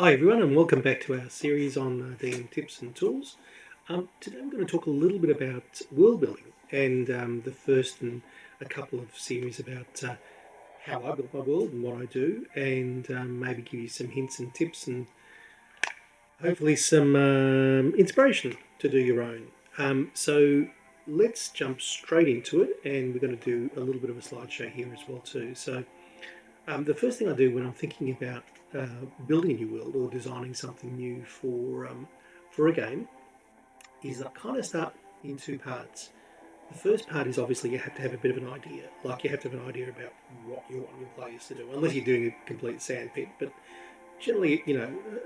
Hi everyone, and welcome back to our series on DM tips and tools. Today we're going to talk a little bit about world building and the first and a couple of series about how I build my world and what I do, and maybe give you some hints and tips and hopefully some inspiration to do your own. So let's jump straight into it, and we're going to do a little bit of a slideshow here as well too. So the first thing I do when I'm thinking about building a new world or designing something new for a game is I kind of start in two parts. The first part is obviously you have to have a bit of an idea, like you have to have an idea about what you want your players to do, unless you're doing a complete sandpit. But generally,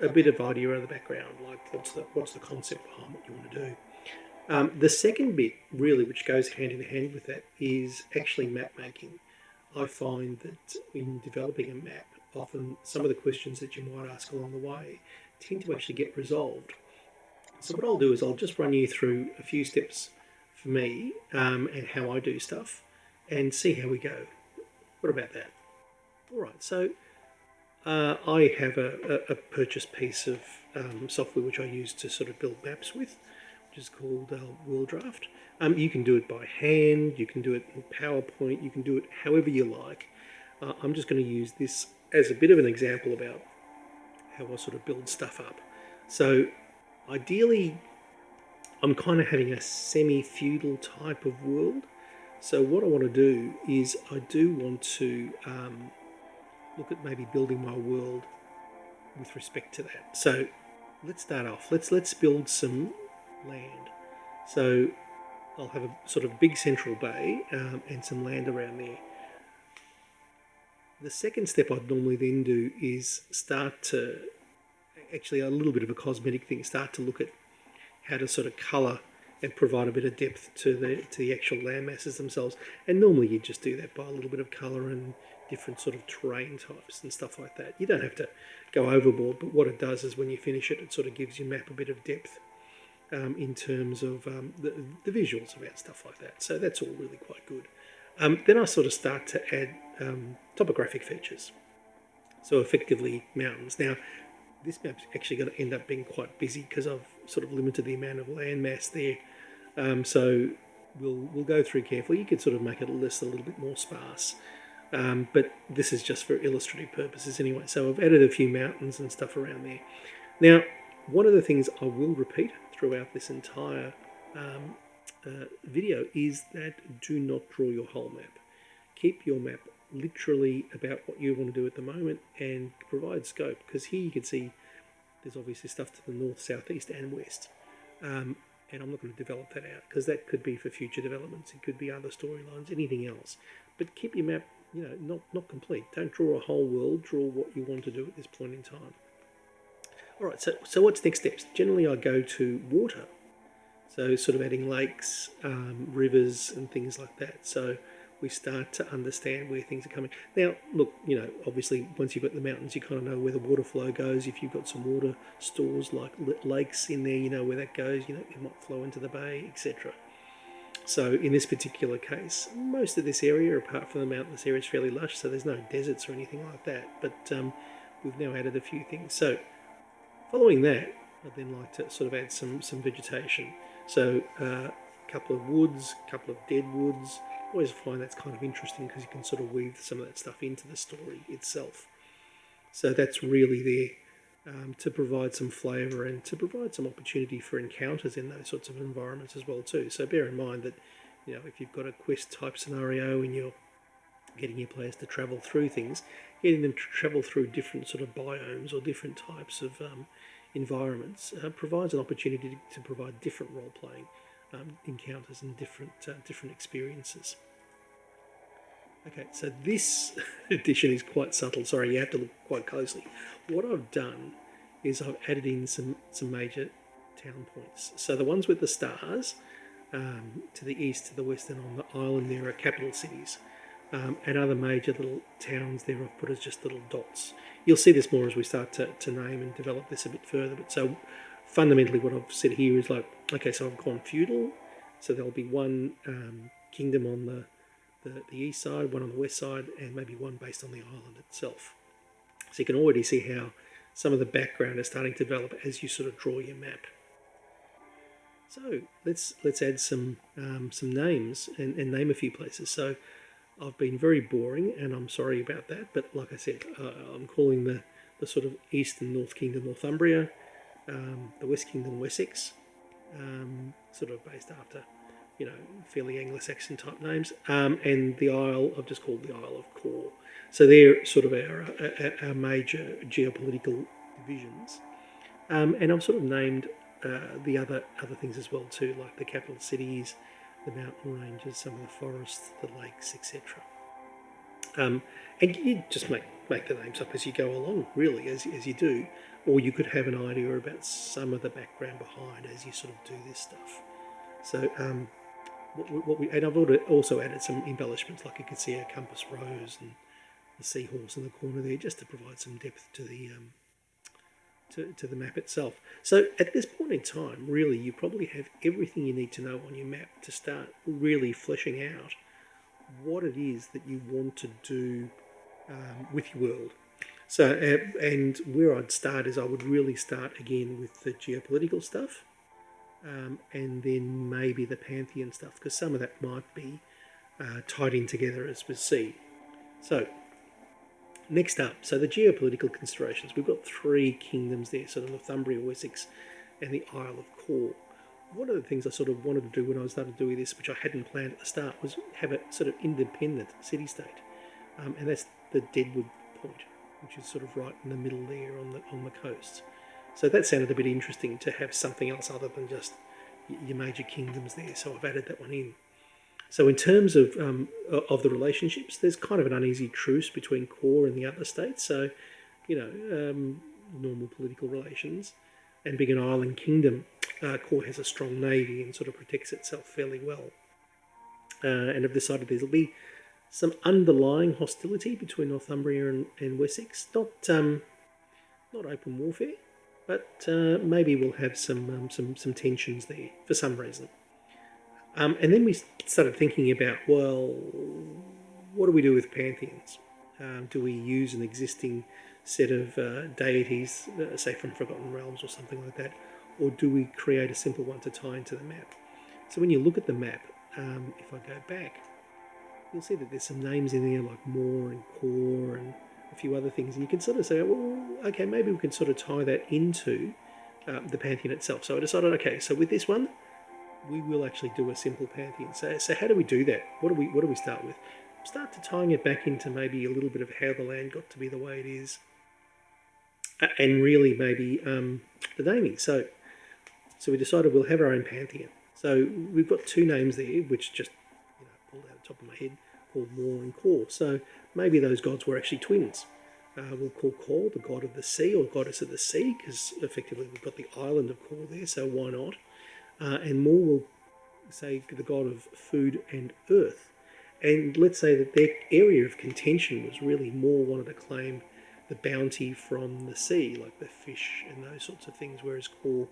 a bit of idea in the background, like what's the concept behind what you want to do. The second bit, really, which goes hand in hand with that, is actually map making. I find that in developing a map, often some of the questions that you might ask along the way tend to actually get resolved. So what I'll do is I'll just run you through a few steps for me and how I do stuff and see how we go. What about that? All right, so I have a purchased piece of software which I use to sort of build maps with, which is called Worlddraft. You can do it by hand, you can do it in PowerPoint, you can do it however you like. I'm just going to use this as a bit of an example about how I sort of build stuff up. So ideally, I'm kind of having a semi-feudal type of world. So what I want to do is I do want to look at maybe building my world with respect to that. So let's start off. Let's build some land. So I'll have a sort of big central bay and some land around there. The second step I'd normally then do is start to, actually a little bit of a cosmetic thing, start to look at how to sort of colour and provide a bit of depth to the actual land masses themselves. And normally you just do that by a little bit of colour and different sort of terrain types and stuff like that. You don't have to go overboard, but what it does is when you finish it, it sort of gives your map a bit of depth in terms of the visuals about stuff like that. So that's all really quite good. Then I sort of start to add topographic features. So effectively mountains. Now, this map's actually going to end up being quite busy because I've sort of limited the amount of land mass there. So we'll go through carefully. You could sort of make it a list a little bit more sparse. But this is just for illustrative purposes anyway. So I've added a few mountains and stuff around there. Now, one of the things I will repeat throughout this entire video is that do not draw your whole map. Keep your map literally about what you want to do at the moment and provide scope, because here you can see there's obviously stuff to the north, south, east and west. And I'm not going to develop that out because that could be for future developments. It could be other storylines, anything else. But keep your map, not complete. Don't draw a whole world. Draw what you want to do at this point in time. All right, so what's next steps? Generally, I go to water. So sort of adding lakes, rivers and things like that. So we start to understand where things are coming. Now, look, obviously once you've got the mountains, you kind of know where the water flow goes. If you've got some water stores like lakes in there, you know where that goes. It might flow into the bay, etc. So in this particular case, most of this area, apart from the mountainous area, is fairly lush, so there's no deserts or anything like that. But we've now added a few things. So following that, I'd then like to sort of add some vegetation. So a couple of woods, a couple of dead woods. I always find that's kind of interesting because you can sort of weave some of that stuff into the story itself. So that's really there to provide some flavour and to provide some opportunity for encounters in those sorts of environments as well too. So bear in mind that if you've got a quest type scenario and you're getting your players to travel through things, getting them to travel through different sort of biomes or different types of environments provides an opportunity to provide different role-playing encounters and different experiences. Okay, so this addition is quite subtle. Sorry, you have to look quite closely. What I've done is I've added in some major town points. So the ones with the stars to the east, to the west, and on the island there are capital cities. And other major little towns there I've put as just little dots. You'll see this more as we start to name and develop this a bit further. But so fundamentally what I've said here is like, okay, so I've gone feudal. So there'll be one kingdom on the east side, one on the west side, and maybe one based on the island itself. So you can already see how some of the background is starting to develop as you sort of draw your map. So let's add some names and name a few places. So I've been very boring, and I'm sorry about that. But like I said, I'm calling the sort of East and North Kingdom Northumbria, the West Kingdom Wessex, sort of based after, fairly Anglo-Saxon type names, and the Isle I've just called the Isle of Cork. So they're sort of our major geopolitical divisions, and I've sort of named the other things as well too, like the capital cities, the mountain ranges, some of the forests, the lakes, etc. And you just make the names up as you go along, really, as you do, or you could have an idea about some of the background behind as you sort of do this stuff. So and I've also added some embellishments, like you can see a compass rose and the seahorse in the corner there, just to provide some depth to the to the map itself. So at this point in time, really, you probably have everything you need to know on your map to start really fleshing out what it is that you want to do with your world. So, and where I'd start is I would really start again with the geopolitical stuff, and then maybe the pantheon stuff, because some of that might be tied in together, as we see. So next up, so the geopolitical considerations. We've got three kingdoms there, so the Northumbria, Wessex, and the Isle of Cork. One of the things I sort of wanted to do when I started doing this, which I hadn't planned at the start, was have a sort of independent city-state, and that's the Deadwood Point, which is sort of right in the middle there on the coast. So that sounded a bit interesting, to have something else other than just your major kingdoms there. So I've added that one in. So in terms of the relationships, there's kind of an uneasy truce between Cork and the other states. So, normal political relations. And being an island kingdom, Cork has a strong navy and sort of protects itself fairly well. And have decided there'll be some underlying hostility between Northumbria and Wessex. Not open warfare, but maybe we'll have some tensions there for some reason. And then we started thinking about, well, what do we do with pantheons? Do we use an existing set of deities, say from Forgotten Realms or something like that, or do we create a simple one to tie into the map? So when you look at the map, if I go back, you'll see that there's some names in there like Moor and Core and a few other things, and you can sort of say, well, okay, maybe we can sort of tie that into the pantheon itself. So I decided, okay, so with this one, we will actually do a simple pantheon. So how do we do that? What do we start with? Start to tying it back into maybe a little bit of how the land got to be the way it is, and really maybe the naming. So we decided we'll have our own pantheon. So we've got two names there, which just pulled out the top of my head, called Moor and Core. So maybe those gods were actually twins. We'll call Core the god of the sea, or goddess of the sea, because effectively we've got the island of Core there, so why not? And Moor will say the god of food and earth. And let's say that their area of contention was really Moor wanted to claim the bounty from the sea, like the fish and those sorts of things, whereas Core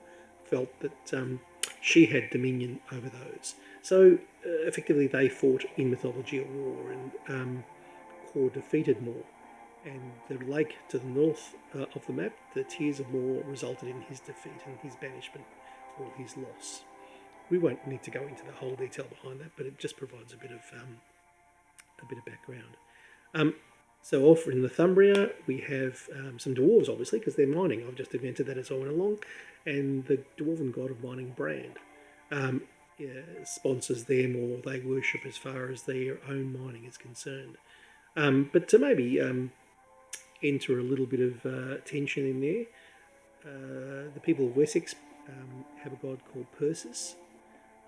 felt that she had dominion over those. So effectively they fought in mythology a war, and Core defeated Moor. And the lake to the north of the map, the Tears of Moor, resulted in his defeat and his banishment, or his loss. We won't need to go into the whole detail behind that, but it just provides a bit of background. So off in Northumbria, we have some dwarves, obviously, because they're mining. I've just invented that as I went along. And the dwarven god of mining, Brand, sponsors them, or they worship as far as their own mining is concerned. But to maybe enter a little bit of tension in there, the people of Wessex have a god called Persis,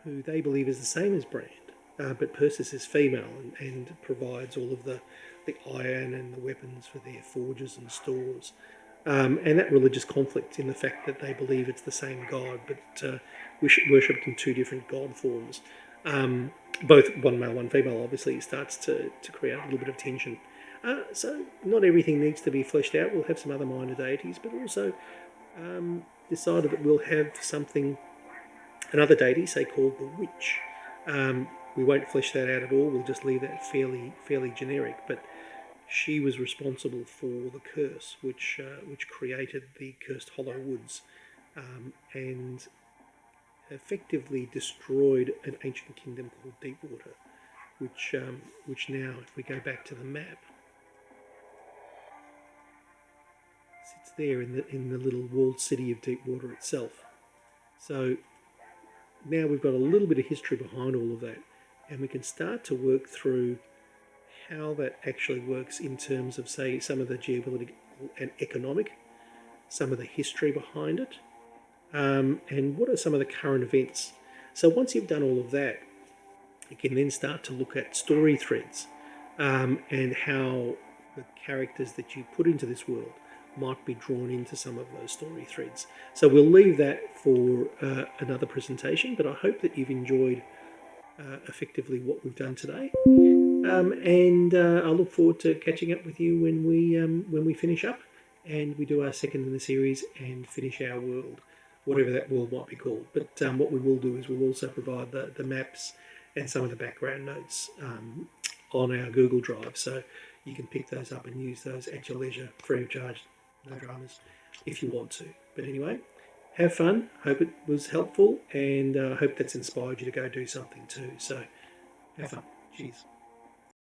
who they believe is the same as Brand. But Persis is female and provides all of the iron and the weapons for their forges and stores. And that religious conflict in the fact that they believe it's the same god, but worshipped in two different god forms. Both one male, one female, obviously, starts to create a little bit of tension. So not everything needs to be fleshed out. We'll have some other minor deities, but also decided that we'll have another deity, say, called the Witch. We won't flesh that out at all. We'll just leave that fairly generic. But she was responsible for the curse, which created the cursed Hollow Woods, and effectively destroyed an ancient kingdom called Deepwater, which now, if we go back to the map, sits there in the little walled city of Deepwater itself. So now we've got a little bit of history behind all of that, and we can start to work through how that actually works in terms of, say, some of the geopolitical and economic, some of the history behind it, and what are some of the current events. So once you've done all of that, you can then start to look at story threads, and how the characters that you put into this world might be drawn into some of those story threads. So we'll leave that for another presentation, but I hope that you've enjoyed effectively what we've done today. And I look forward to catching up with you when we finish up and we do our second in the series and finish our world, whatever that world might be called. But what we will do is we'll also provide the maps and some of the background notes on our Google Drive, so you can pick those up and use those at your leisure, free of charge, no dramas, if you want to. But anyway, have fun. Hope it was helpful, and hope that's inspired you to go do something too. So have fun. Cheers.